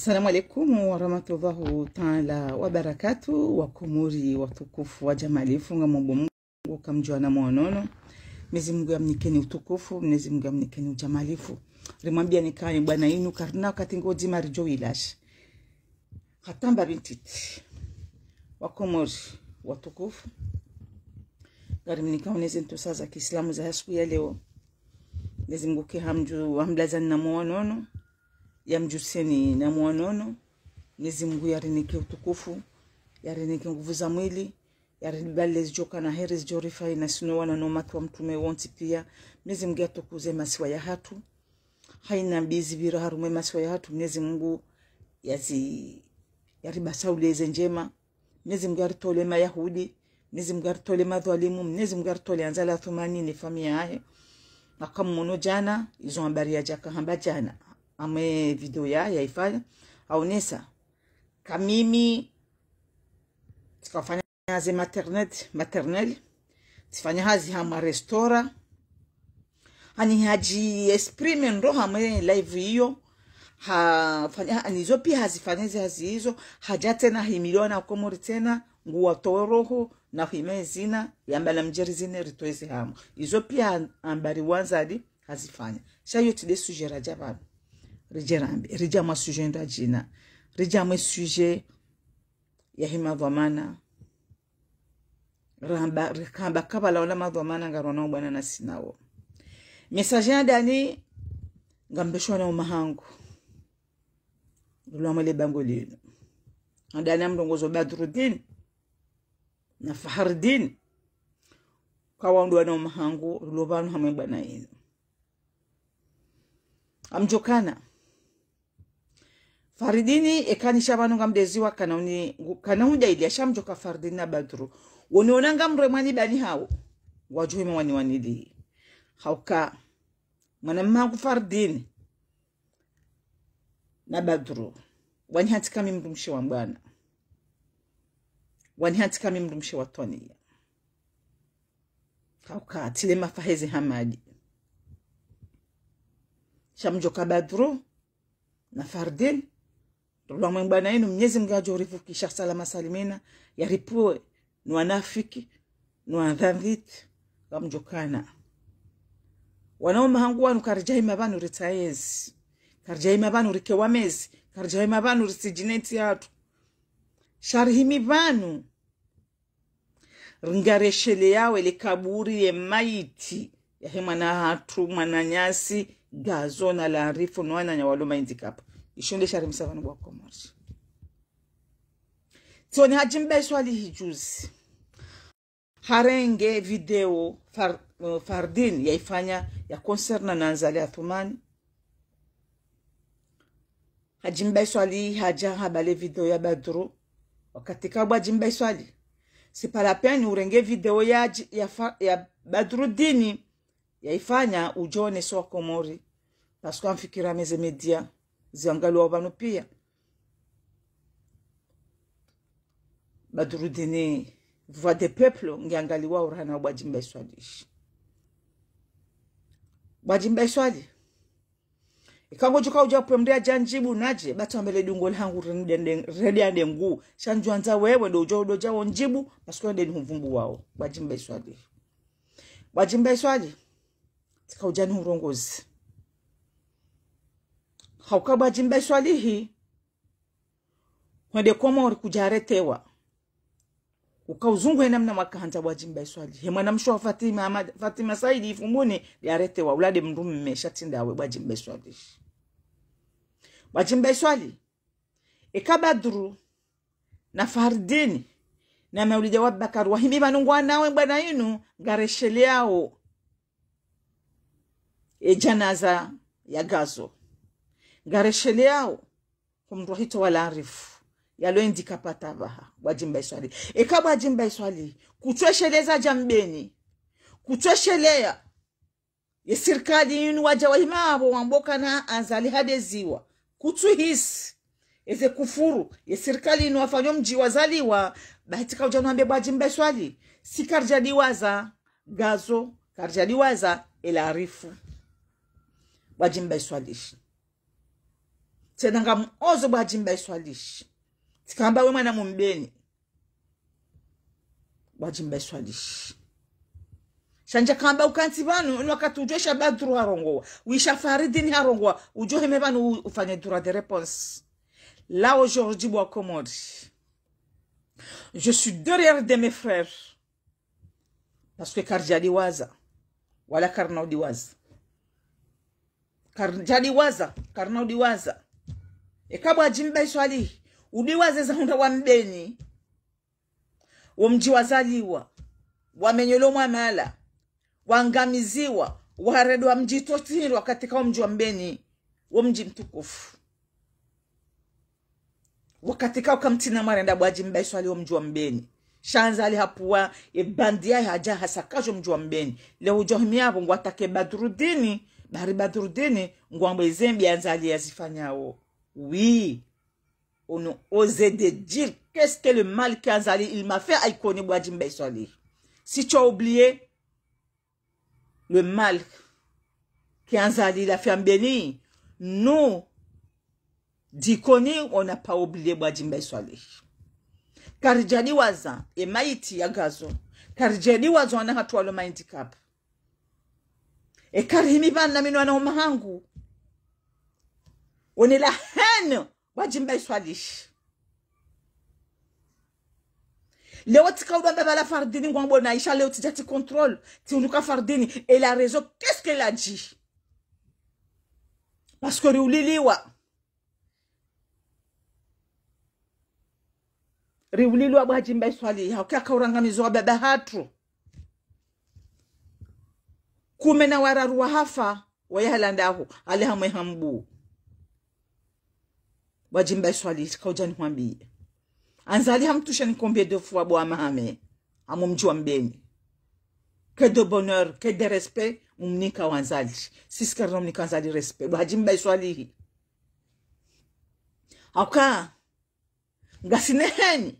Assalamu alaikum wa rahmatullahi ta'ala wa barakatuh wa kumuri wa tukufu wa jamalifu nga Mungu Mungu kamjua na mwonono. Mwenyezi Mungu amnikeni utukufu, Mwenyezi Mungu amnikeni ujamalifu. Rimwambia nikani bwana inu karna katingoji marijo ilash. Hatamba bintiti wa kumuri wa tukufu. Gari mnikaoneze ntosa za Kiislamu za siku ya leo. Mwenyezi Mungu kihamju hamblazani na mwonono. Ya mjuseni na mwonono. Mwenyezi Mungu yarinike utukufu, yarinike nguvu za mwili, yarinibale zijoka na heri zijorifai na sinowana no matu wa mtume wonti pia. Mwenyezi Mungu atukuze masiwa ya hatu, haina bizi vira harume masiwa ya hatu. Mwenyezi Mungu yaribasa uleze njema. Mwenyezi Mungu yaritole Mayahudi, Mwenyezi Mungu yaritole madhalimu, Mwenyezi Mungu yaritole anzala thumani ni famia hae. Akamuno jana izo habari ya jaka hamba jana ame video ya ifanya aonesa kamimi tukafanya hazi maternelle tifanya hazi hama restora hani haji exprime ndo hame live hiyo fanya anizo pia hazifanya hazi hizo haja tena himiliona komori tena nguwa toroho na himezina yambala mjerizine ritoezi hama hizo pia ambari wanzadi hazifanya shayo tide sujera jabana rija ma sujet nda jina rija ma sujet ya hima dhamana ramba kabala wala madhamana ngarona bwana na sinawo message ndani ngambeshwa na umahangu lwa male bangolino ndani amrongozo Badruddin na Fahruddin kawandu na umahangu lobanu hamwe bwana yenu amjokana Faridini ekani shabanu ngamdeziwa kana huja ili ashamjoka Faridini na Badru woniona ngamremani bani hao wajuhima wanili hauka mwanammangu Faridini na Badru wani hati kami mrumshi wa mbwana wani hati kami mrumshi wa tonia hauka tile mafahezi hamadi shamjoka Badru na Faridini Rula mbana inu Mwenyezi Mungu ajorifu kisha salama salimina yaripue ni wanafiki ni wadhamiti kamjokana wanaume hangu wanu karjai mabanu ritaezi karjai mabanu rikewamezi karjai mabanu risijineti hatu sharhimi banu ringareshele yawe le kaburi ye maiti ya hema na hatu mananyasi gazo na larifu nwana nyawaluma indikapa ishonde sharimisa vanu wa komorsi toni hajimbe swali hijuzi harenge video Fardin yaifanya ya concerna na Anzali Athumani hajimbe swali haja habale video ya Badru wakati kabwa jimbe swali si pala peni urenge video ya Badruddin yaifanya ujone so komori pasko amfikira meze media ziangalu wabanu pia Badruddin voix des peuples ngiangaliwa urana wajimbe swali wajimbe swali ikango juka uja pemdea janjibu naje batu ambele dungol hangu redi ande ngu shanjuanza wewe do jawo njibu pasko ende nivumbu wao wajimbe swali tika ujani urongozi haukaba jimbe swali hii wende komori kujaretewa ukauzungu namna makahanja wajimbe swali he mwana mshwa Fatima Saidi ifumuni yaretewa ulade mrumu mmeshatinda we wajimbe swali Badru na Faridini na Maulidi wa Bakar wahimi banungwa nawe bwana yinu gareshele yao janaza ya gazo gareshele yao kumrohito wala arifu yalo indikapata baha wajimbe swali wajimbe swali kutwesheleza jambeni kutweshelea ya serikali yinu waja wahimabo wamboka na Anzali hadeziwa kutuhisi eze kufuru ya serikali yinu wafanyo mji wazaliwa bahitika ujanuambia wajimbe swali si karjadiwaza gazo karjadiwaza ila arifu wajimbe swali tenanga mozo bwajimba iswalishi tikamba we mwana mumbeni bwajimba iswalishi shanja kamba ukanti banu wakati ujesha badru harongowa wisha faridini harongowa ujoheme banu ufanye droit de réponse. Là aujourd'hui bois commode je suis derrière de mes frères parce que karjadi waza wala karnaudi waza karjadi waza karnaudi waza ekabwa jimba iswali udiwaze za hunda wa mbeni wamji wazaliwa wamenyolo mwamala wangamiziwa waredwa mji totirwa katika mji wa mbeni wamji mtukufu wakatika ukamtina marenda bwajimba iswali wamji wa mbeni shanza ali hapuwa bandia haja hasakajo mji wa mbeni leo ujohimiabo ngwatake badrudini bari badrudini ngwambe zembi anzali yazifanyao. Oui, on ose de dire qu'est-ce que le mal qu'Anzali il m'a fait aïkoni bwajimba iswali. Si tu as oublié le mal qu'Anzali l'a fait en Béni, nous dikoni on n'a pas oublié bwajimba iswali. Karijani waza e maiti ya gazo karijani wazo wana hatuwa lo handicap e karimi bana minu wana umahangu on est la haine bwajimba iswali. Leo tika ubamba bala fardini ngwambo na isha leo tijati contrôle ti unuka fardini et la raison qu'est-ce qu'elle a dit parce que riuliliwa bwajimba iswali hakaka urangamizo baba hatu kumena wararuwa hafa wayalandaho alihamwe hambu bwajimba iswali kaujani mwambie Anzali hamtusha ni combien de fois bwa mahame amumji wa mbeni que de bonheur que de respect mumnika wanzali siskar mumnika wanzali respect bwajimba iswali aka ngasineheni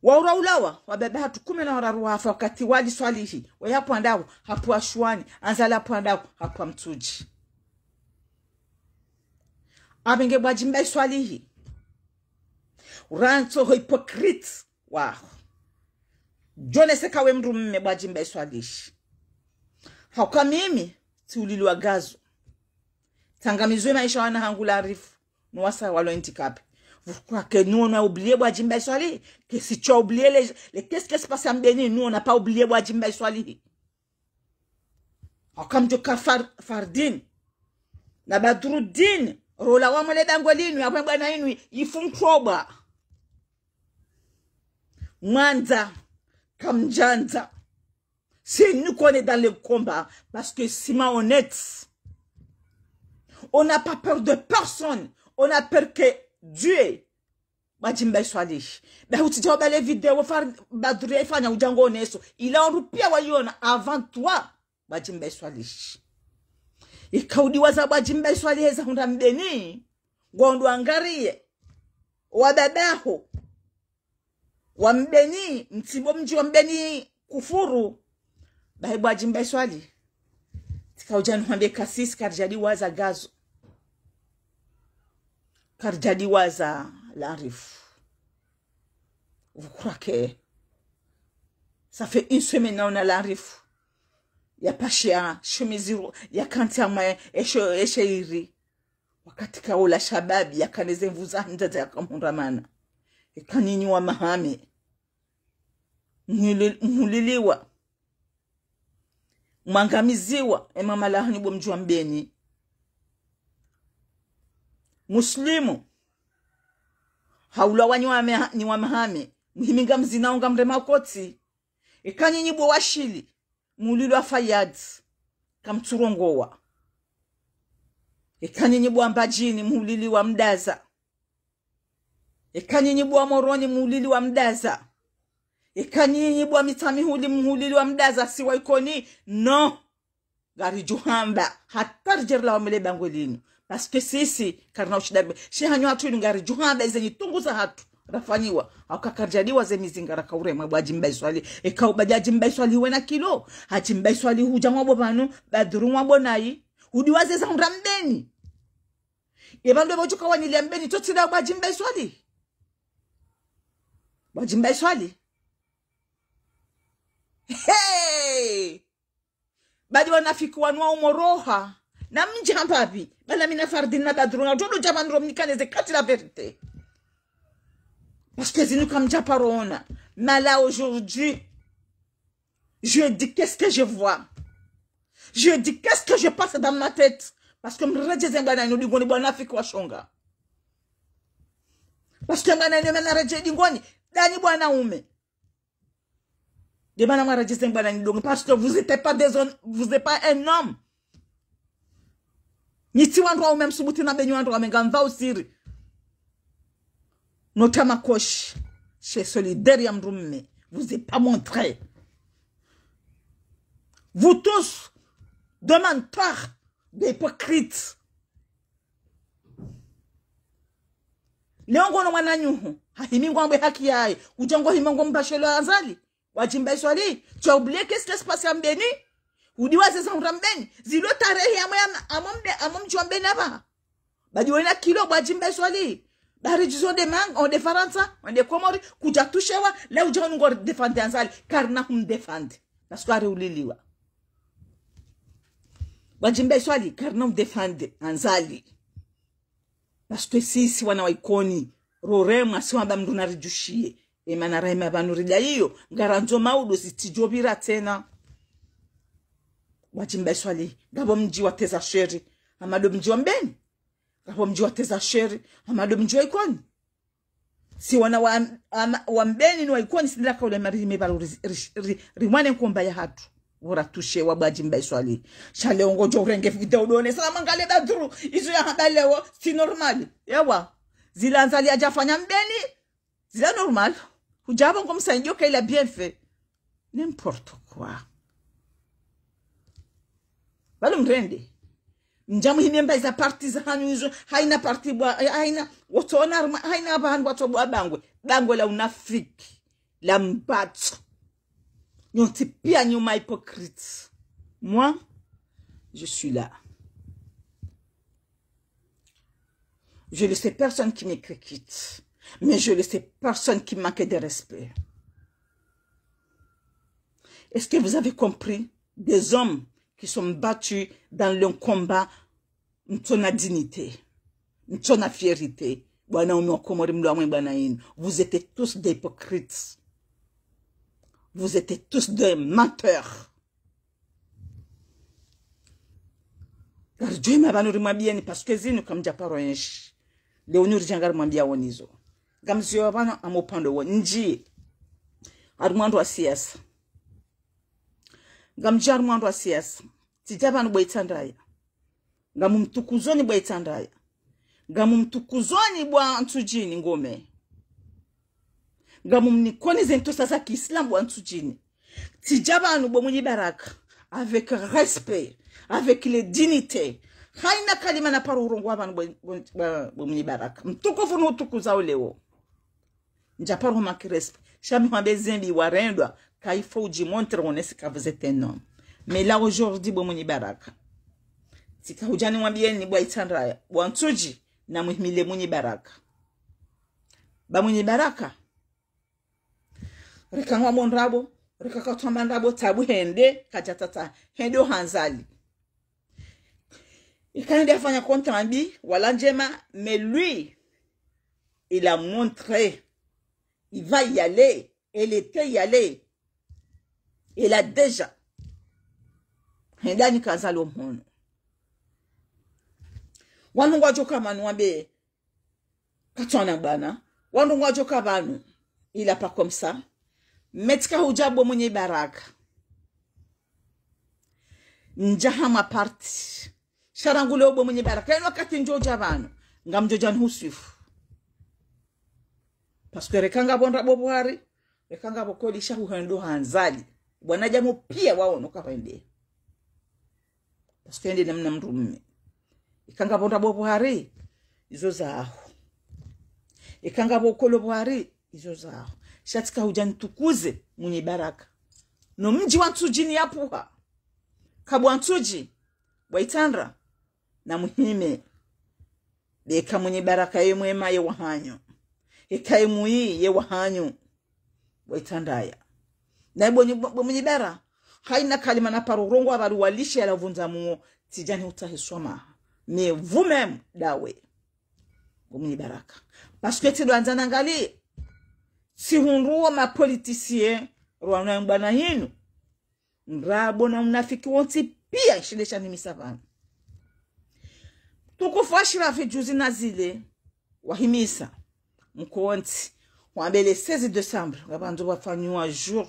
wauraulawa wababa hatu kumena wararuwa hafa wakati wali swalihi wayapo andao hapu ashwani anzali hapu andao hapu mtuji abenge bwajimba iswalihi ranzo hypocrite wow jone sekawe mru mme bwajimba iswalishi hauka mimi ti ulilwa gazo tangamizwe maisha wana hangula arifu nwasa walo intikape pourquoi que nous on a oublié bwajimba iswali que si tu as oublié les qu'est-ce qui se passe en Bénin nous on n'a pas oublié bwajimba iswali hauka mjoka fardin na badrudin rola wa mole dangolinu ya bwana inu ifumkroba Mwanza, Kamjanza. C'est nous qu'on est dans le combat. Parce que si ma honnête, on n'a pas peur de personne. On a peur que Dieu. Bajimba iswali. Ben utijao bale vidéo far badure fanya ujango neso. Il a enrupia waliona avant toi. Bajimba iswali. Ikaudi waza bajimba iswali heza hunda mbeni. Ngondo angarie. Wababaho. Wambeni mtibo mji wambeni kufuru bae bwajimba iswali tika ujani mwambie kasisi karjadi waza gazo karjadi waza l'arif vous croyez que ça fait une semaine on a l'arif ya pashia shumiziro ya kanti ama esheiri wakati kaula shababi ya kaneze mvuza ndata ya kamuramana kanini wa mahame muliliwa mwangamiziwa mama lahani bo mjua mbeni muslimu haula wanywa ni wa mahame muhiminga mzina unga mrema koti kanini bo washili mulilwa fayad kamturongowa kanini bo ambajini muliliwa mdaza Ekanyinyi bwa moroni mulili wa mdaza. Ekanyinyi bwa mitami huli mulili wa mdaza siwa ikoni. No. Gari juhamba. Hatar jerla wa mele bangolini. Parce que sisi karna ushidabe. Shihanyo hatu inu gari juhamba izenyi tunguza hatu. Rafanyiwa. Hauka karjadiwa ze mizingara kaure mabwa jimba iswali. Eka ubadia jimba iswali wena kilo. Hajimba iswali huja mwabo banu. Baduru mwabo nai. Udiwaze za hundra mbeni. e bandu bojuka wanile mbeni totila bajimba iswali. Bajimba iswali. Hey! Badi wanafiki wanua umoroha. Na mjampapi. Bala mina fardin na badruna. Jodo jamandro mnikaneze kati la vérité. Parce que zinu comme japarona. Mais là aujourd'hui, je dis qu'est-ce que je vois. Je dis qu'est-ce que je passe dans ma tête. Parce que m'rejezengana ino digoni bwanafiki wa shonga. Parce que m'ana ino mena reje digoni. Dani bwana ume. Parce que vous n'êtes pas vous n'êtes pas un homme. Niti wandwa même subuti na benyu wandwa mengamva usiri. Notama kosh. Chez solidaire yamrumme. Vous n'êtes pas montré. Vous tous, de menteurs, d'hypocrites. Leongo no wananyuhu. Hahimingo ambe haki yae. Ujango himongo mbashelo azali. Wajimba iswali. Tu as oublié qu'est-ce qui se passe en Béni? Ou diwa se sont rambeni. Zilo tarehi amom juambeni aba. Badi wena kilo wajimba iswali. Bari jizo de mang, on de Faransa, on de Komori, kuja tushewa, le uja ngor defende anzali. Car na hum defende. Naswari uliliwa. Wajimba iswali, car na hum defende anzali. Parce que si wana waikoni, rorema si wamba mduna rijushie. Emana raima banurida hiyo ngaranzo maudo sitijobira tena. Wajimba iswali gabo mji wateza sheri amado mji wambeni. Gabo mji wateza sheri amado mji wa ikoni. Si wana wambeni ni wa ikoni sidira kaule marime balu riwane mkomba ya hatu. Wora tushe wabajimba iswali. Shale ongojo urenge video done salama ngale badru izo ya habalewo si normali. Yawa zila anzali ajafanya mbeni zila normal. Ujaba comme ça, il a bien fait. N'importe quoi. Balum rende. Njamu himemba iza parti za hanyuzo. Haina parti bwa. Haina. Wotona. Haina bahan watobo abangwe. Bangwe la unafiki. La mbatso. Nyonti pia nyuma hypocrite. Moi, je suis là. Je ne sais personne qui m'écrite. Mais je ne sais personne qui manque de respect. Est-ce que vous avez compris? Des hommes qui sont battus dans le combat, n'tona dignité, n'tona fierté. Vous êtes tous des hypocrites. Vous êtes tous des menteurs. Car Dieu m'a banni bien parce que zinu comme japaroenshi. Léonur jangar mambia wonizo. Gamzio wabana amopando wa nji armando wa siasa. Gamji armando wa siasa. Tijabanu bwaitandaya. Gamumtukuzoni bwaitandaya. Gamumtukuzoni bwa ntujini ngome. Gamumnikoni zento sasa ki islam bwa ntujini. Tijabanu bwa baraka. Avec respect. Avec les dignités. Haina kalima na paru urongo wabanu bwa baraka. Mtukufu nutukuza uleo. Njaparu makiresp. Chami mwambe zembi warendwa. Ka il faut uji montre on est que vous êtes un homme. Mais là aujourd'hui bomoni baraka. Tika hujani mwambie ni bwa itandaya. Bwa ntuji na muhimile muni baraka. Ba muni baraka. Reka ngwa monrabo. Reka katwamba nrabo tabu hende. Kajatata. Hende hanzali. Il a fait un compte rendu. Voilà Njema. Mais lui, il a montré. Il va y aller. Il était y aller. Il a déjà. Hendani kazalo mono. Wanu wajoka manu wambe. Katwana bana. Wanu wajoka banu. Il a pas comme ça. Metka hujabo mwenye baraka. Njahama parti. Sharangule obo mwenye baraka. Eno kati njoja banu. Ngamjoja nhusifu. Parce que rekanga bonra bobuhari. Rekanga bokoli shahu hendo hanzali. Bwana jamu pia wao nuka pende. Parce que ndi namna mrumme. Ikanga bonra bobuhari. Izo zaahu. Ikanga bokolo buhari. Izo zaahu. Shatika hujanitukuze mwenye baraka. No mji wantujini yapuha. Kabu wantuji. Waitandra. Na muhime. beka mwenye baraka ye mwema ye wahanyo ekaye muyi ye wahanyo waitandaya na mwenye bara haina kalima na parorongo abari walishe ala vunza muo tijani utahisoma mais vous-même dawe mwenye baraka parce que tu dois anzana ngali si hunruo ma politicien rwana mbana hinu nrabo na mnafiki wonti pia shilesha ni misavana tukufashira juzi na zile wahimisa mkonti wambele 16 décembre ngabantu bafanywa jour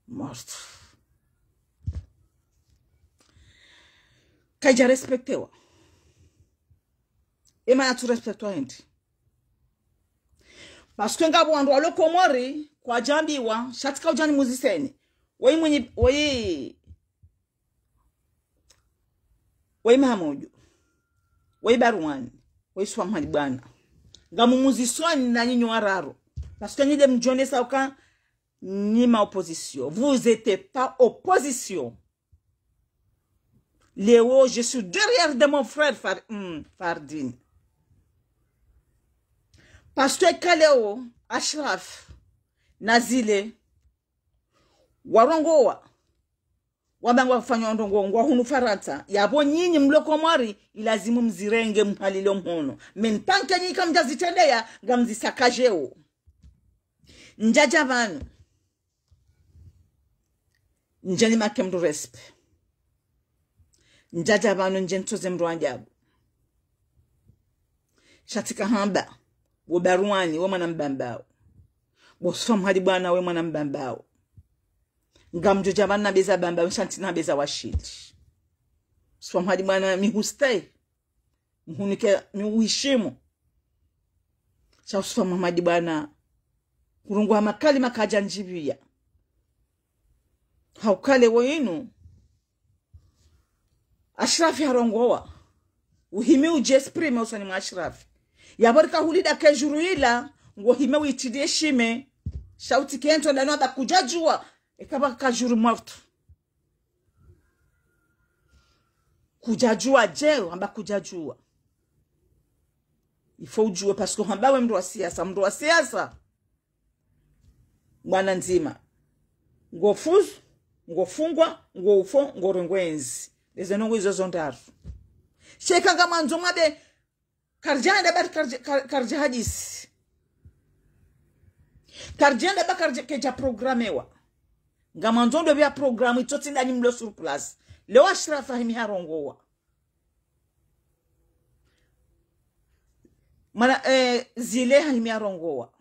mort kaja respectewa ema tu respectwa ndi parce que ngabo wandu alokomori kwa jambiwa shatika ujani muziseni wei Mahamudu wei Barwani wei Swamhali bwana ngamu muzisoni na nyinyi wararo parce que nyide mjone sauka nima opposition vous étiez pas opposition Léo je suis derrière de mon frère Fardine parce que Kaleo Ashraf Nazile warongoa wabangwa kufanywa ndongo ngwa hunu farata yabo nyinyi mloko mwari ilazimu mzirenge mhalilo mhono mentanke nyika mjazitendea ngamzisakajeo njaja vanu njani make mdu respe njaja vanu njentoze mdu anjabu shatika hamba Barwani we mwana mbambao Swamhali bwana we mwana mbambao ngamjo jamani na beza bamba mshanti na beza washili Swamhali bwana mihustai mhunike miuhishimu cha Swamhali bwana kurungwa makali makaja njibia haukale wenu Ashrafi harongoa uhime ujesprime usani mwa Ashrafi yabarika hulida kejuru ila ngo hime uitidie shime shauti kento ndano abakujajua ekaba kajuru mort kujajua jeo ambakujajua ifo ujue parce que hambawe mndu wa siasa mwana nzima ngofuzu ngofungwa ngofo ngorengwenzi lezenongo izo zondaru sheka ngama nzomade karjanda bat karja hadis karjanda ba karja keja programewa ngama nzondo bya programu itoti ndani mlo sur place leo Ashraf fahimi harongowa mana zile hahimi harongowa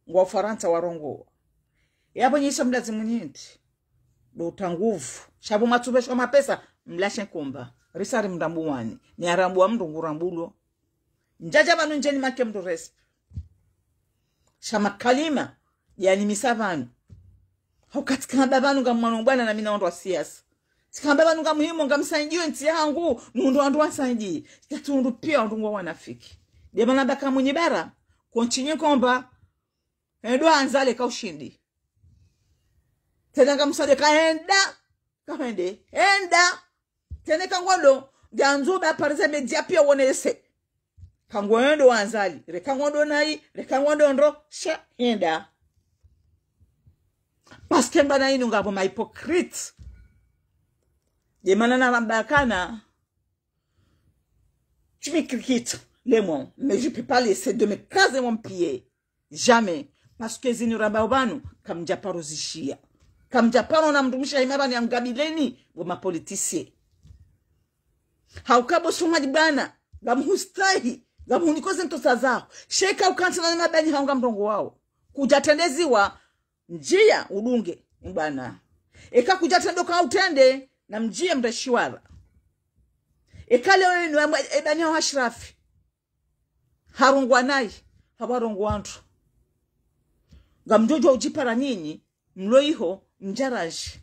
ngwa Faransa warongowa yabo nyisha mlazimu nyinti do tanguvu shabu matubesho mapesa mlashe kumba risari mdambuwani ni arambu wa mdu ngurambulo njaja banu njeni make mdu resp shama kalima yani misavanu haukatika mbabanu nga mwanu mbwana na mina ondo wa siasa tika mbabanu nga muhimu nga msanjiwe nti yangu nundu wandu wasanji katundu pia wandu ngwa wanafiki debana baka mwenye bara konchinye komba edo anzale ka ushindi tenanga msade kaenda kahende enda teneka ngodo ganzuba parize media pia wonese kangoendo wanzali rekangondo nai rekangondo ndo sha enda parce que mbana inu ngabo ma hypocrite de manana rambakana tu m'écrites les mots mais je peux pas laisser de me caser mon pied jamais parce que zinu rababanu kamjaparozishia kamjapano na mdumisha imaba ni amgabileni wa mapolitisie haukabo Swamhali bana gamuhustahi gamuhunikoze ntosa zao sheka ukantina na mabani haunga mrongo wao kujatendeziwa njia udunge mbana eka kujatendo ka utende na mjia mreshiwara eka leo ni ebani wa Ashrafi harungwa nai habarungwa wantu gamjojo ujipara nyinyi mloiho mjaraji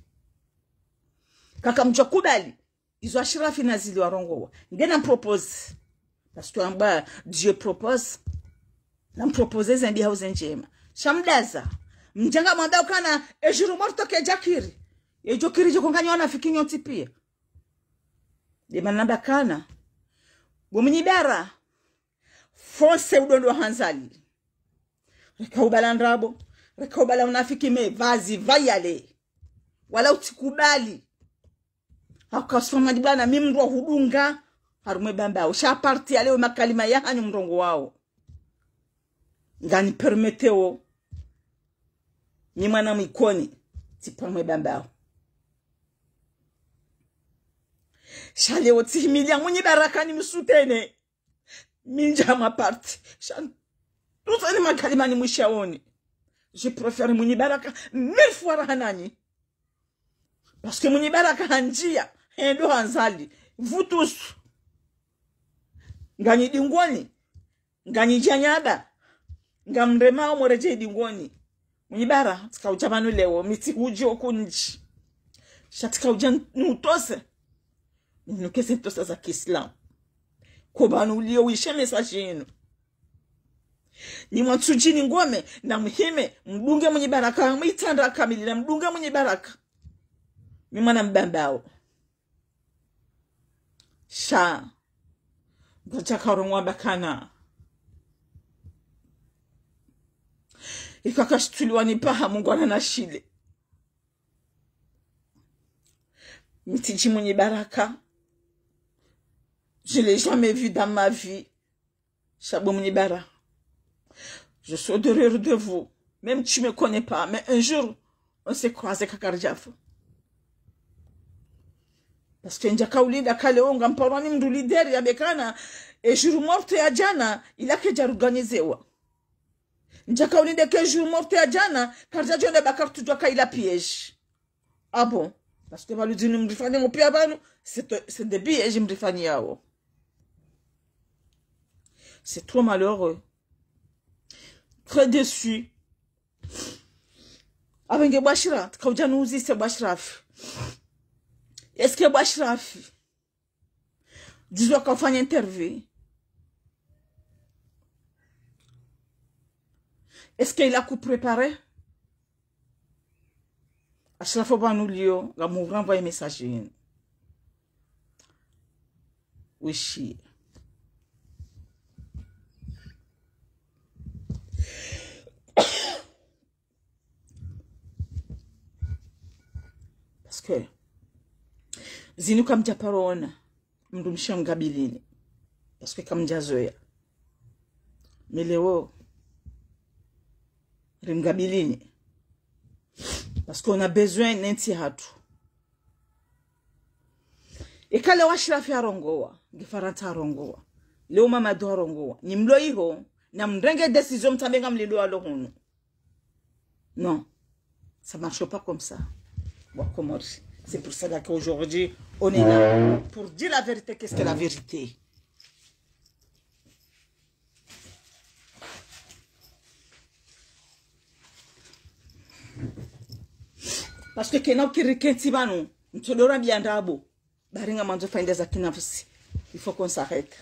kaka mchokubali izo Ashrafi na zili warongowa ngena propose parce que amba Dieu propose na propose zendi hauze njema shamdaza mjenga mwanda ukana ejuru morto ke jakiri ejokiri jokonganya wana fikinyo tipia de manamba kana Bomnyibara fonse udondo hanzali rekaubala ndrabo rekaubala unafiki me vazi vayale wala utikubali akasoma dibana mimro hudunga harume bamba usha parti ale makalima ya hanyu mrongo wao ngani permeteo ni mwana mikoni tiparume bamba shale oti milia mwenye baraka ni msutene minja ma parti shan tutani makalima ni mwishaoni je préfère mwenye baraka 1000 fois rahanani parce que mwenye baraka hanjia endo hanzali vous tous ngani dingoni ngani janyada ngamrema moreje dingoni mwenye bara tikauchabanu leo miti uji okunji shatika ujan nutose nukese tosa za Kiislam kobanu ulio wishe message yenu ni mwatujini ngome na muhime mbunge mwenye baraka mwitanda kamili na mbunge mwenye baraka mimana mbambao sha ngachaka rongwa bakana ikakashtuliwa ni paha Mungu ana shile mitiji mwenye baraka je l'ai jamais vu dans ma vie Chabo mwenye baraka je suis derrière de vous même tu me connais pas mais un jour on s'est croisé kakarjafu parce que njaka ulida kale onga mparwani mdu leader ya bekana et jour morte ya jana ila keja organizewa njaka ulida ke jour morte ya jana karja jone bakar tujwa ka ila piège ah bon parce que balu dinu mrifani ngopia banu c'est des pièges mrifani yao c'est trop malheureux très déçu abenge bashira kauja nuzi se bashirafi est-ce que bashirafi disons qu'on fait une interview est-ce qu'il a coup préparé Ashrafo banulio ga mu renvoyer message oui parce que zinu kamja parona mndumsha ngabilini parce que kamja zoya meleo ringabilini parce qu'on a besoin n'enti hatu et kale washirafi arongoa ngifaranta arongoa leo mama do arongoa ni mlo iho na mrenge décision mtambenga mlido alohunu non ça marche pas comme ça bon, c'est pour ça qu'aujourd'hui on est là pour dire la vérité. Qu'est-ce que la vérité? Parce que kena ukirikenti banu mtolora biandabo baringa manzo fainda za kinafsi il faut qu'on s'arrête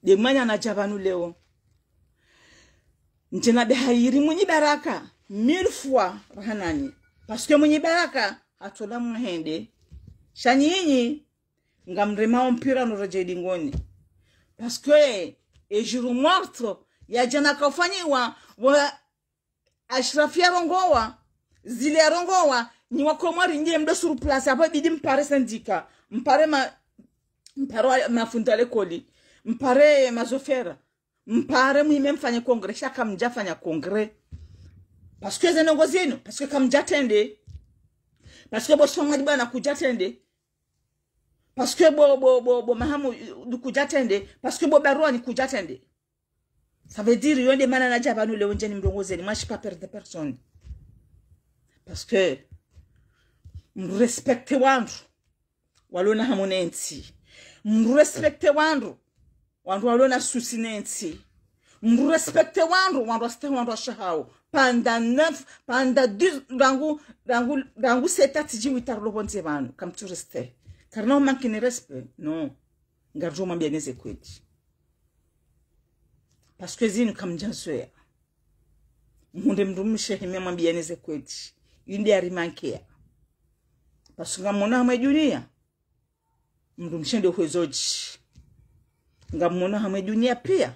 de manya na jabanu leo ntena behayiri mwenye baraka 1000 fois rahanani parce que mwenye baraka atola muhende shanyinyi ngamrema mpira no rejedi ngoni parce que et jour morto ya jana kafanyiwa wa Ashrafia rongowa zile rongowa ni wakomari nje mdo sur place hapa bidi mpare sindika mpare mafundale koli mpare mazofera mpare muhime mfanye kongre shaka mjafanya kongre parce que zenongo zenu parce que kam jatende parce que bo songa dibana kujatende parce que bo mahamu du kujatende parce que bo barua ni kujatende. Ça veut dire yon de manana jabanu le onjeni mdongo zeni moi je suis pas peur de personne parce que respecte wandu walona hamonenti respecte wandu walona susinenti respecte wandu shahao pendant 10 dangu setati jiwitar lo bonze banu comme tu restes car non manque de respect non ngarjo mambianeze kweti parce que zinu kamjansoya munde mdumishe hime mambianeze kweti indi arimankea parce que ngamona mwejunia mrumshende uwezoji. Ngamona hame dunia pia.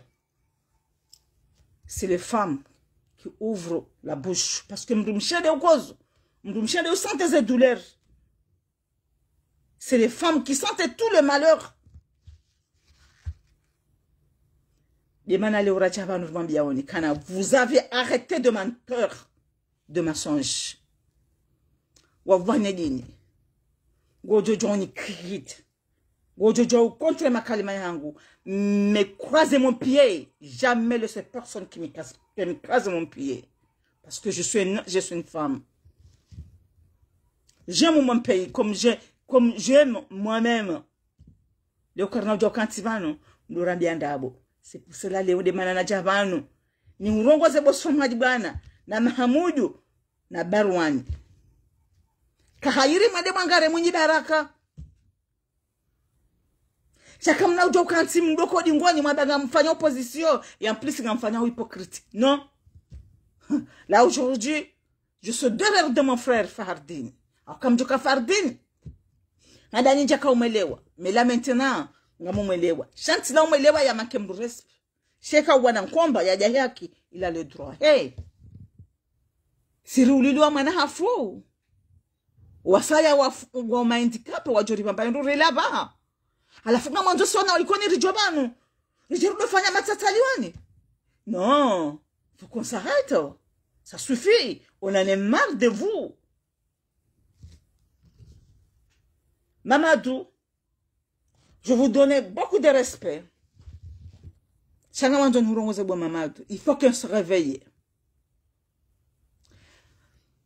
C'est les femmes qui ouvrent la bouche. Parce que mrumshende ukozo. Mrumshende ou sente ses douleurs. C'est les femmes qui sentent tout le malheur. Vous avez arrêté de menteur, de mensonge. Contre ma kalima yangu. Mais croisez mon pied. Jamais de ces personnes qui me croisent mon pied. Parce que je suis une femme. J'aime mon pays comme j'aime moi-même. Le carnal de Cantivano, nous rambiandabo. C'est pour cela Léo de Manana Javano. Ni urongo ze bosoma dibana na Mahamudu na Barwani. Kahayiri mademangare mwenye baraka. Chaka mna ujo kanti mdoko dingwani mabanga mfanya opposition et en plus mfanya hypocrite. Non. Là aujourd'hui, je suis derrière de mon frère Fahardine. Alors comme je Fahardine, nadani jaka umelewa. Mais là maintenant, ngamumelewa. Shanti na umelewa ya makembu resp. Sheka wana nkomba ya jayaki il a le droit. Hey. Siruliwa mana hafu. Wasaya wa handicap wajori bamba ndure laba. Alafu kama mwanzo sona walikuwa ni rijobanu. Rijirudo fanya matataliwani. Non, faut qu'on s'arrête. Ça suffit, on en est marre de vous. Mamadou, je vous donne beaucoup de respect. Il faut qu'on se réveille.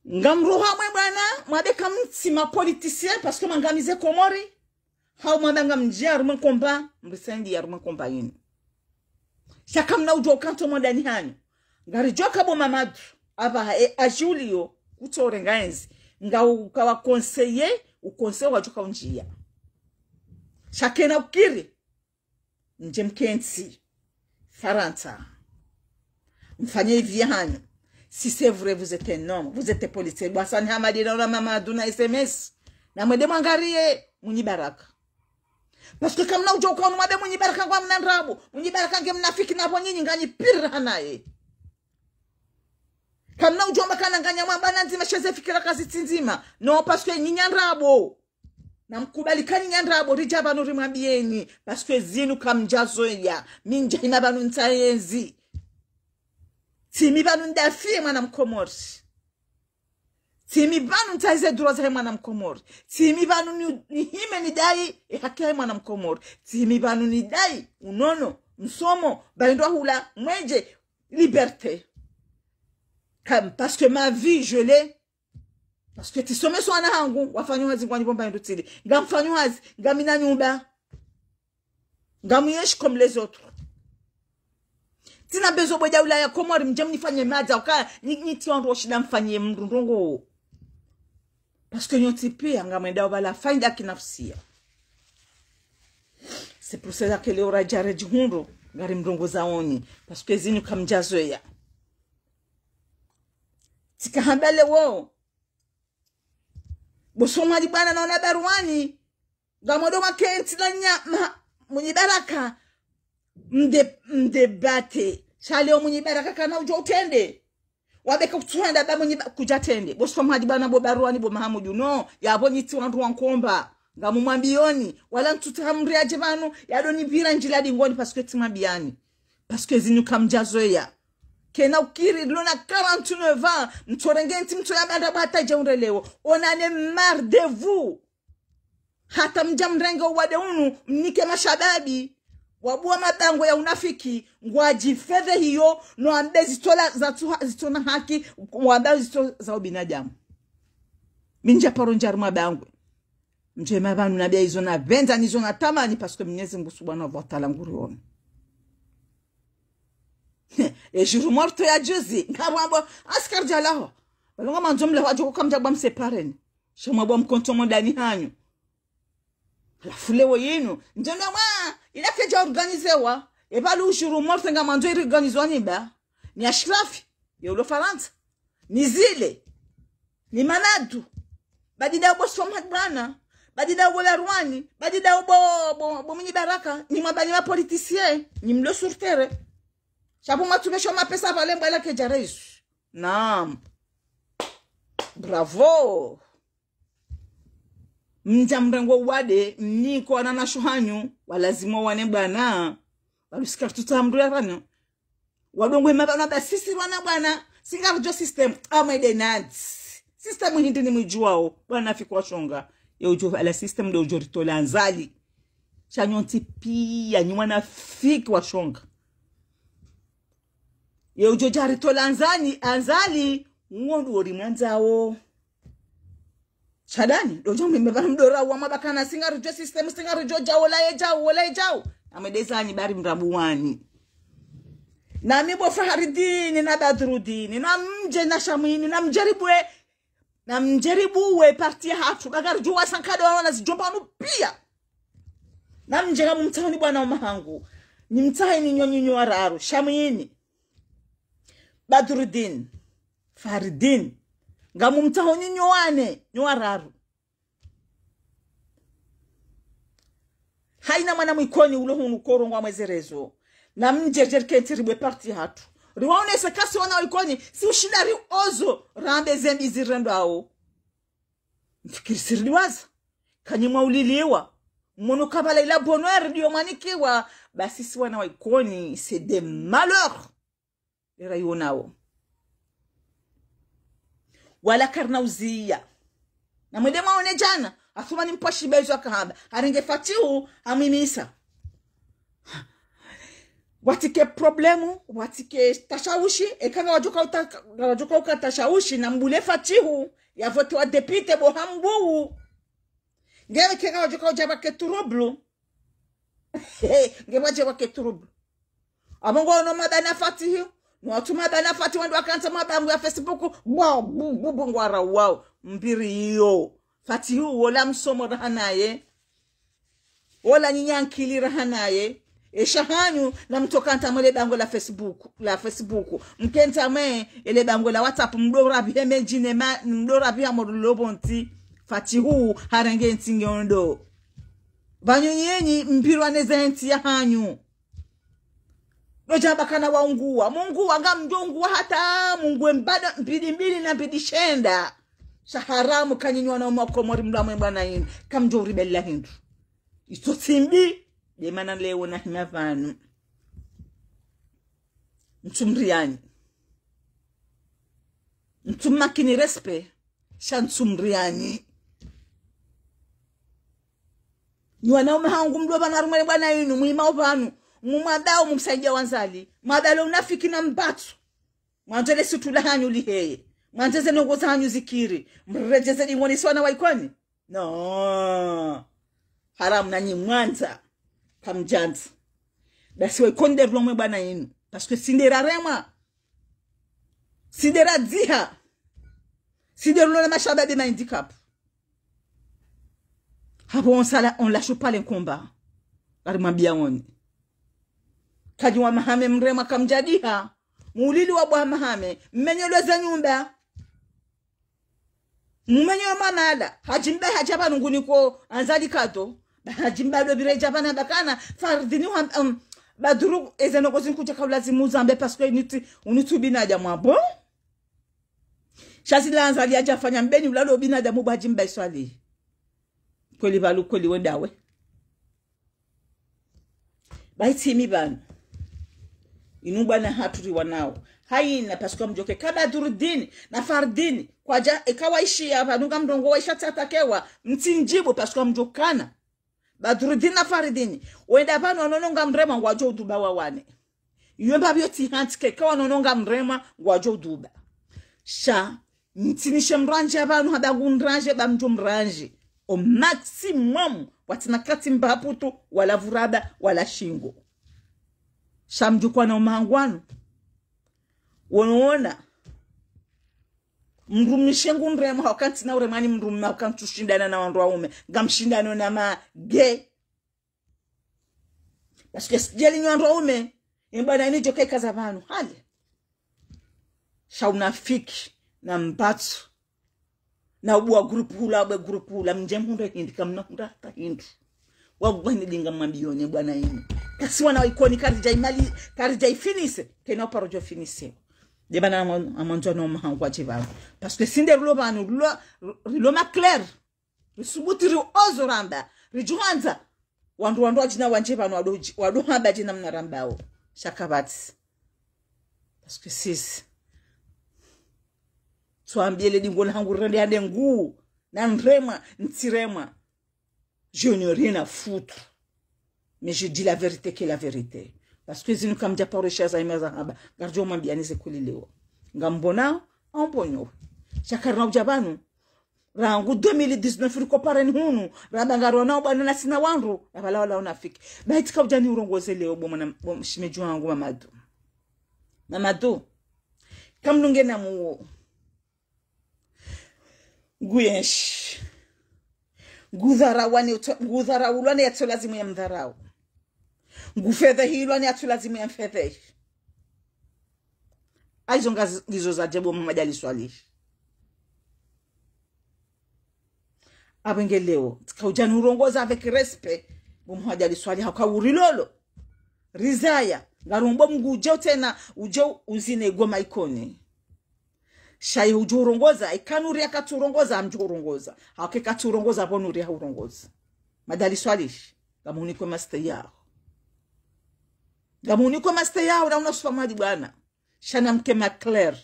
Ngamruha mwebana, mwade kam si ma politicien parce que mangamize komori. How mwanda ngamjia arman komba, mrisendi arman komba yinu. Chakam na ujo kanto mwandani hanyu. Ngari joka bo Mamadou, aba ajulio, kutore ngaenzi. Nga ukawa conseiller, ou conseil wa joka unjia. Chakena ukiri. Njem kensi. Faranta. Mfanye vihanyu. Si c'est vrai, vous êtes un homme, vous êtes policier. Boasani Hamadi na Mamadou na SMS. Na mwede mwangarie, muni baraka. Parce que comme na ujoka mwade muni baraka kwa mnandrabu. Muni baraka nge mnafiki na po nyinyi ngani pira nae. Comme na ujomba kana nganya mwamba nzima sheze fikira kazi tinzima. Non, parce que nyinyi ndrabo. Na mkubalikani nyandrabo rijaba no rimwambieni. Parce que zinu kamjazo ya. Minja inabanu ntayenzi. Timi banu ndafi mwana mkomori. Timi banu ntaize droze mwana mkomori. Timi banu ni hime ni dai hake mwana mkomori. Timi banu ni dai unono msomo baindwa hula mwenje liberté. Parce que ma vie je l'ai. Parce que tu sommes sur un hangu wafanyo hazi kwa nibomba ndutili. Gamfanyo hazi gamina nyumba. Gamuyesh comme les autres. Tina bezo boja ulaya komori mjem nifanye maja waka niti wandu washida mfanye mrundungu. Parce que nyoti pia ngamenda wala faida kinafsia. C'est pour cela que le orajare jihundu ngari mrungu zaoni. Parce que zinu kamjazo ya. Tika hambele wo. Bosoma di bana na Barwani. Gamodo makenti na nyama. Mwenye baraka. Mdebate. Chale o mwenye baraka kana ujo utende. Wabeka kutuenda ba mwenye kujatende. Bosoma di bana bo Barwani bo Mahamudu. No. Yabo niti wandu wankomba. Ngamumwambioni. Wala ntutahamri aje banu. Yado ni vira njila di ngoni parce que timambiani. Parce que zinu kamjazo ya. Kena ukiri luna 49 ans. Mtorengenti mtoyabanda bata jaunrelewo. On en est marre de vous. Hata mjamrengo wadeunu mnike mashababi. Wabua matango ya unafiki. Ngwaji fedhe hiyo. Noambe zitola zitona haki. Mwambe zitola za ubinadamu. Minja paronjaru mabangwe. Mje mabanu nabia izona venza nizona tamani. Parce que mnyezi mbusubwana votala ngurionu. Et je remorte ya juzi. Ngabwambo askar jalaho. Balonga manzomle wajoko kamja bwa msepareni. Shoma bwa mkontomo ndani hanyu. La fulewo yinu. Njema wa ilake ja organizewa. E balu ushuru morte nga manzo organizwa ni ba. Ni ashrafi. Ya ulo Faransa. Ni zile. Ni Manadu. Badida boso madbana. badida ubo Rwani, badida ubo mini baraka, ni mabani wa politicien, ni mlo surtere. Chapo matumesho mapesa vale mbala ke jaresu. Naam. Bravo. Mjamrengo wade, niko anana shuhanyu, walazimo wane bwana. Walusika tutamruya rano. Wadongwe mabana ba sisi wana bwana. Singarujo system, amede nats. System hindi ni mjuao, bwana fikwa shonga. Ya ujo ala system de ujo ritola anzali. Chanyonti pia, nyumana fikwa shonga. Ya ujo jaritola anzali, ngondu ori mwanzao. Chadani, dojo mbebara mdora wa mabakana singarujo system, singarujo wala jao. Amedezani bari mrabuwani. Na mibo Faharidini na Badrudini na mje na Shamini na mjaribuwe parti hatu bagari juwa sankado wana zijombanu pia na mje nga mumtahoni bwana umahangu ni mtahini nyonyinyo wararu Shamini Badrudini Faharidini nga mumtahoni nyowane nyowararu haina mwana mwikoni ulohunu korongwa mwezerezo na mjejer kentiribwe parti hatu. Riwaone se kasi wana ikoni si ushindari ozo rambe zembi zirendo ao. Mfikiri siriliwaza. Kanyimwa uliliwa. Mwono kabala ila bonheur diyo manikiwa. Basi si wana ikoni c'est des malheurs. Lera yonao. Wala karna uzia. Na mwedema one jana. Athuma ni mpashi bezo akahamba. Haringe fatihu hamimisa. Watike problemu, watike tashawushi, ekanga wajuka uka tashawushi na mbule fatihu, ya vote wa depite bohambu. Ngewe kenga wajuka ujaba keturublu. Ngewe wajaba keturublu. Abongo ono madana fatihu, watu madana fatihu wandu wakanta mabangu ya Facebook, wow, bubu ngwara wow, mbiri yo. Fatihu wola msomo rahanaye, wola nyanyankili rahanaye, eshahanyu na mtokanta mwele bango la Facebook mkenta mwe ele bango la WhatsApp mdora biheme jinema mdora biha modulobonti Fatihu harenge ntingondo banyonyenyi mpirwa nezenti ya hanyu loja bakana waunguwa mungu wanga mjongu hata mungu mbada mbili na mbidi shenda shaharamu kanyinywa na mwakomori mdamwe bwana yini kamjori bella hindu isotimbi de mana leo na himavanu ntumriani ntumakini respe shantumriani nywana umahangu mdo bana rumwe bwana yinu muima ovanu mumadao mumsaidia wanzali madalo unafiki na mbatu mwanjele situla hanyu liheye mwanjeze nongoza hanyu zikiri mrejeze ingoni swana waikoni no haram na nyimwanza kamjanza basi waikonde vlomwe bwana yinu parce que sindera rema sindera dziha sindera lona mashababe ma handicap hapo on lâche pas les combats karima biaoni kaji wa mahame mrema kamjadiha mulili wa bwa mahame mmenyeleza nyumba mmenyo mamala hajimba hajaba nguni ko anzali kato hajimba do bireja bana bakana fardini baduru ezeno ko zinkuja kabla zimuzambe parce que unitu binaja mwabo shasi lanzali ajafanya mbeni ulalo binaja mu bajimba iswali kweli balu kweli wendawe baitimi bana inuba na haturi wanao haina parce que mjoke kaba durudini na fardini kwaja ikawaishi hapa nunga mdongo waisha tatakewa mtinjibu parce que mjokana badurudini na fardini wenda bano wanononga mrema ngwajo uduba wawane yomba byoti hantike kwa wanononga mrema ngwajo uduba sha mtinishe mranje abantu habagundraje bamjo mranje au maximum watina kati mbaputu wala vurada wala shingo shamjukwa na umangwano wonoona mrumishengu nrema wakati na uremani mrumma wakantu shindana na wandu waume gamshindano na mage parce que jeli nyandu waume imbana ini joke kaza vanu hali shaunafiki na mbatu na ubwa group hula mjemhunda hindi kamna hunda hata hindu wabwani dinga mambione bwana yini kasi wana waikoni karija ifinise kena parojo finise de bana amanjo no mahangwa chiva parce que sinde rulobanu ruloma clair risubutiri ozoramba rijuanza wandu ajina wanje banu wado hamba jina mnarambao shakabati parce que sis tuambiele dingona hangu rende ande nguu na nrema ntirema je n'ai rien à foutre mais je dis la vérité qui est la vérité parce que zinu kam japore chaza imaza haba garjo mambianize kulileo ngambona ambonyo shakarna ujabanu rangu 2019 riko pareni hunu rabangaro na bwana na sina wangu abala wala unafiki baitika ujani urongoze leo bomana shimeju wangu mamadu kamnunge na muo guyesh gudhara ulwane yatu lazimu ya mdharau ngufedhe hilwane yatu lazimu ya mfedhe aizo ngizo za jebo mamajali swali abenge leo tika urongoza avec respect bumhajali swali hakauri rizaya ngarumbo mguje tena ujo uzine goma ikoni shayi ujurongoza ikanuri akaturongoza amjurongoza hake katurongoza bonuri haurongoza madali swalish gamuni kwa master yao na unasufa madi bwana shana mkema clair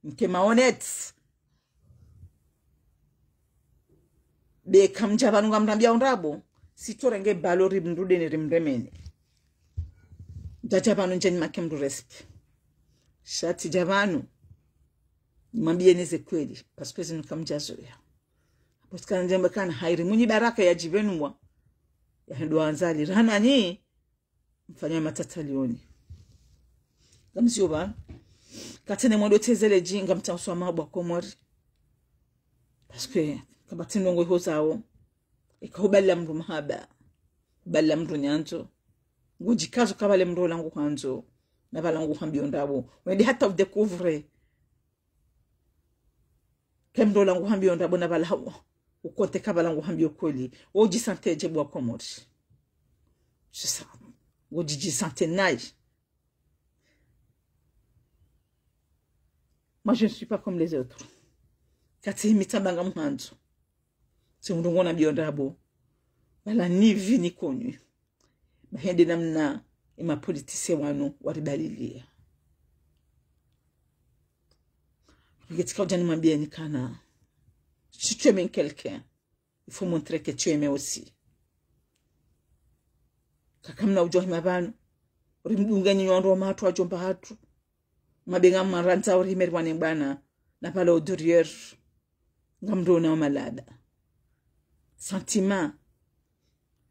mkema honnête be kamjabanu ngamrambia onrabo sitorenge balori mrude ni rimremene jabanu njeni makemdu respect shati jabanu mwambie nize kweli parce que zinu kamjazoya parce que njembe kana hairi munyi baraka ya jivenwa ya ndo anzali rana ni mfanya matatalioni gamzio ba katene mwodo tezele jinga mtauswa mabwa komori parce que kabatino ngo hozao ikahuballa mru mahaba balla mru nyanzo ngujikazo kabale mru langu kwanzo na balangu hambio ndabo wende hata udécouvrir kemdo langu hambio ndabo na bala ukote kabalangu hambio kweli oji sante je bwa komori c'est ça oji sante nai. Moi je ne suis pas comme les autres kati mitambanga mhanzo si undongona biondabo bala ni vi ni connu bahende namna ima politicien wanu waribalilia Regarde, quand j'en ai bien kana. Si tu aimes quelqu'un, il faut montrer que tu aimes aussi. Kakamna ujohi mabanu. Rimdunga nyonro matu ajomba hatu. Mabenga maranta urimer wanembana. Na pala odurier. Ngamdona o malada. Sentiment.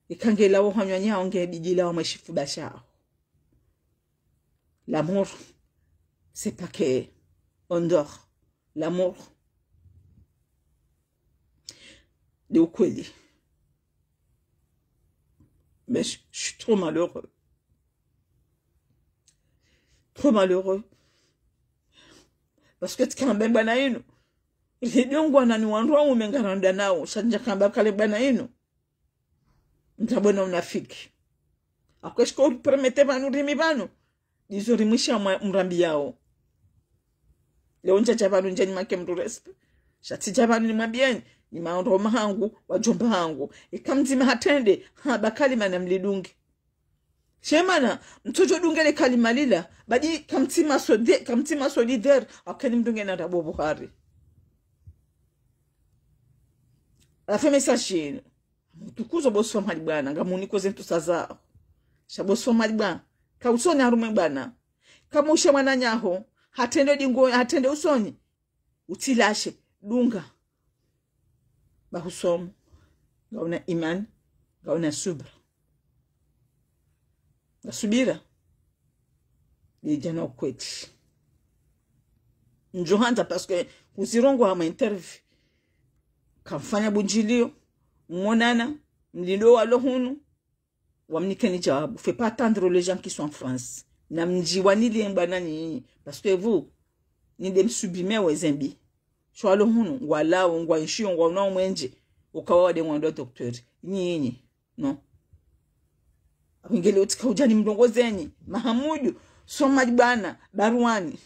Ikangela wo hanyanya onge bijila wa mashifu bashao. L'amour, c'est pas que on dort. L'amour de Okweli. Mais je suis trop malheureux. Trop malheureux. Parce que tu quand même banaino. Il est bien qu'on a nous en droit ou même garanda nao. Ça ne kamba kale banaino. Ntabona unafiki. Après je peux permettre banu rimi banu. Dizorimisha mrambi yao. Leo nja jabanu njani make mdu respe. Shati jabanu ni mabieni. Ni maondo mahangu, wajomba hangu. Ikamzima hatende, bakali mana mlidungi. Shemana, mtojo dungele kalima lila. Badi kamtima so lider, akeni mdunge na rabo Buhari. Alafe mesajini. Mtukuzo bosu wa malibana, ngamuni koze ntu sazao. Shabosu wa malibana. Ka usoni harume bana. Kama ushe mwananyaho, hatende dingo, hatende usoni. Utilashe, dunga. Bahusom, gauna iman, gauna subra. Gasubira. Lijana ukweti. Njohanta parce que kuzirongo hama interview. Kamfanya bunjilio, mmonana, mlindo walohunu, wamnikeni jawabu. Fais pas attendre les gens qui sont en France. Na mjiwani li mbana ni parce que vous, ni dem subime wezembi. Shwalo hunu walao ngwa ishio ngwa unao mwenje ukawa de mwando doktori nyinyi no ngele utika ujani mdongozeni Mahamudu soma bana baruani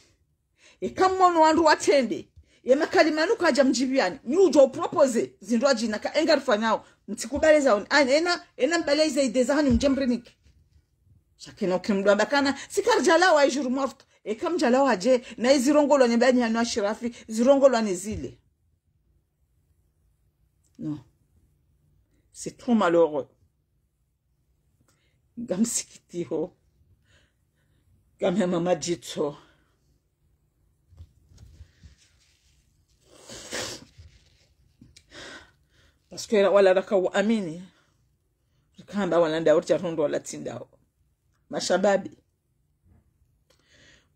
ikamono wandu watende yemakalimanu kaja mjibiani ni ujo propose zindwa jina ka engarfanyao mtikubaleza on ena mbaleza idezani mjembriniki shakino kimdwa bakana sikarjala wa ijuru morto kamjala waje na izirongolo nyembani hanu ashirafi zirongolo ni zile non c'est trop malheureux gam sikitiho gam ya mama jito parce que wala raka amini kamba wala nda urcha rondo wala tindao mashababi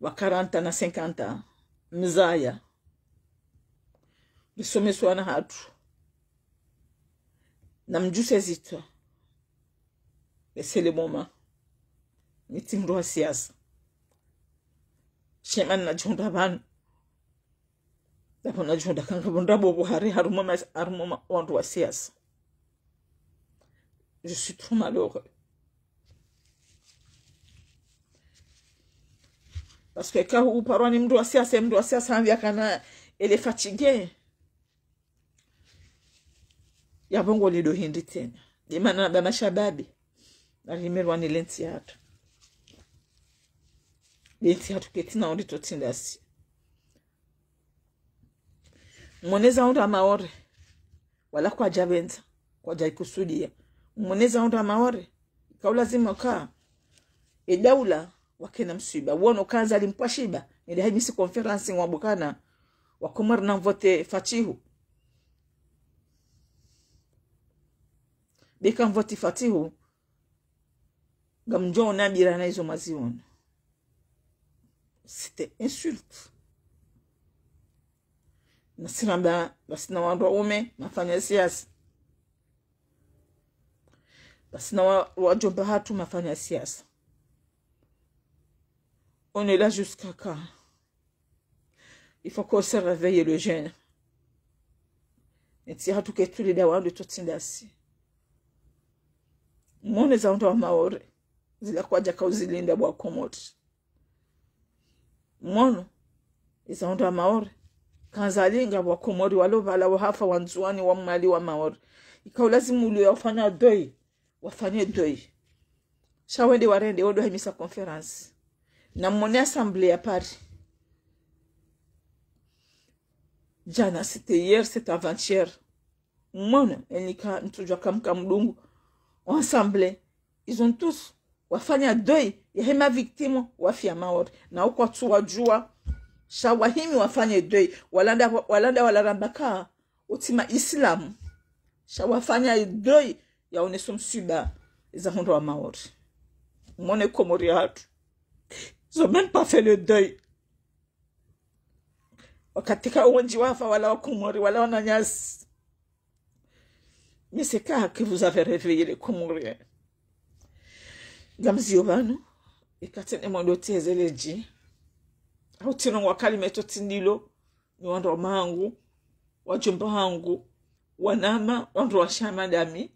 wa 40 na 50 mzaya bisomeswa na hatu na mjuse zito c'est le moment nitimro siasa sheman na jonda ban na jonda kanga bonda bobo hari haruma wandu wa siasa. Je suis trop malheureux parce que quand vous parlez mdu wa siasa ambia kana ele fatigué ya bongo lido hindi tena dimana ba mashababi na limerwa ni lenti hatu ketina ondi totindasi moneza onda maore wala kwa jabenza kwa jaikusudia moneza onda maore kaulazima ka edaula wakena msiba wono kanza limpashiba ile haimisi conference ngwabukana wakomar na vote fatihu beka vote fatihu gamjo na bira na hizo maziona c'était insulte nasiramba basina wandu ume mafanya siasa basina wajomba hatu mafanya siasa. On est là jusqu'à quand? Il faut qu'on se réveille le jeune. Et si hatu ketu le dawa de totindasi. Mone za ndo maore zila kwaja kauzilinda bwa komoti. Mono za ndo maore kanzalinga bwa komori walovala wahafa wanzuani wa mali wa maore. Ikaulazimu ule wafanya doi wafanye doi. Shawende warende odo himisa conference. Na mone assemblée à Paris. Jana, c'était hier, c'était avant-hier. Mon, enika ntujwa kamka mdungu. Ensemble, ils ont tous wafanya doi ya hema victime wafia maori. Na uko tu wajua shawahimi wafanye doi walanda walarambaka utima Islam. Shawafanya doi ya onesom suba za hondo wa maori. Mone komori hatu. Ils n'ont même pas fait le deuil. Wakatika uwenji wafa wala wakumori wala wananyasi. Mais c'est quand que vous avez réveillé les Comoriens. Gamzi obanu. Ikatene mwando tezeleji. Hautino wakali metotindilo. Ni wando wa mahangu. Wajumba hangu. Wanama. Wando wa shama dami.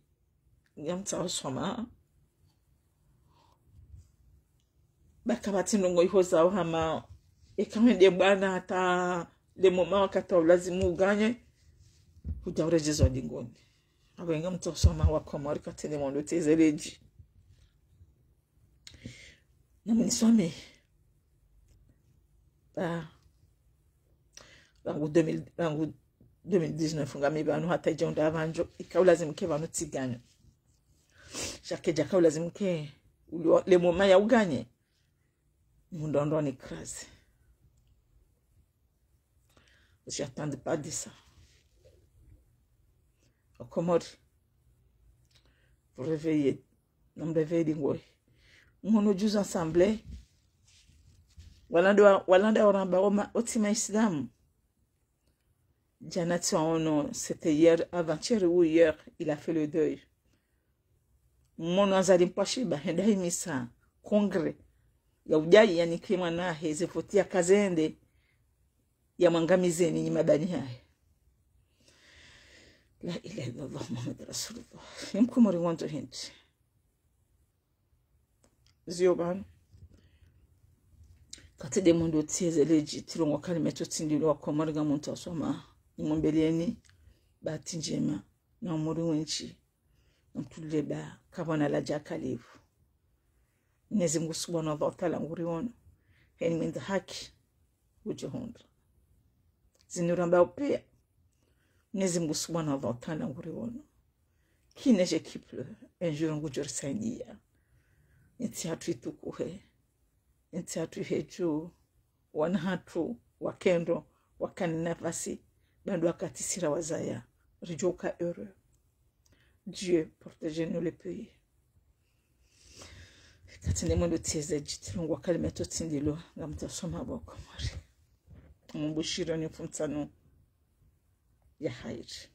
Nyamta wasoma. Baka batinongo ihoza uhama ekamende bwana hata le moment wakati ulazimu uganye hujaurejezwa dingoni abenga mtosoma wa Komori katene mondo tezeleji na mnisome rangu 2019 ngami banu hata jonda avanjo ikaulazimu ke banu tiganya shake jaka ulazimu ke le moment ya uganye Mundondo ni crase. J'attends pas de ça. Au Comori, vous réveillez. Non, me réveillez d'ingoi. Mon Dieu ensemble. Walanda oramba oma otima Islam. Janati ono c'était hier, avant-hier ou hier, il a fait le deuil. Mon azalim pashiba henda himisa congrès. Ya ujai yani kima na heze fotia kazende ya mwangamizeni nyima bani hae. La ilaha illallah Muhammad Rasulullah. Yamkumari wanto hinti. Zioban. Kati de mondo tieze leji tilongo kalimeto tindilo wakomariga muntu asoma. Mumbelieni bahati njema na umuri wenchi. Mtuleba kabana la jakalivu. Mwenyezi Mungu Subhanahu wa Ta'ala nguriona. Heni mwenda haki ujohonda. Zinuramba upea. Mwenyezi Mungu Subhanahu wa Ta'ala nguriona. Kine je kiple enjuro ngujor saidia. Nti hatu itukuhe. Nti hatu heju wanahatu wakendo wakani nafasi bandu wakati sira wazaya rijoka heureux. Dieu protège-nous le pays. Katine mwendo tieze jitilungu wakali meto tindilo ngamta soma boko mwari. Mumbushiro ni fumtano ya hairi.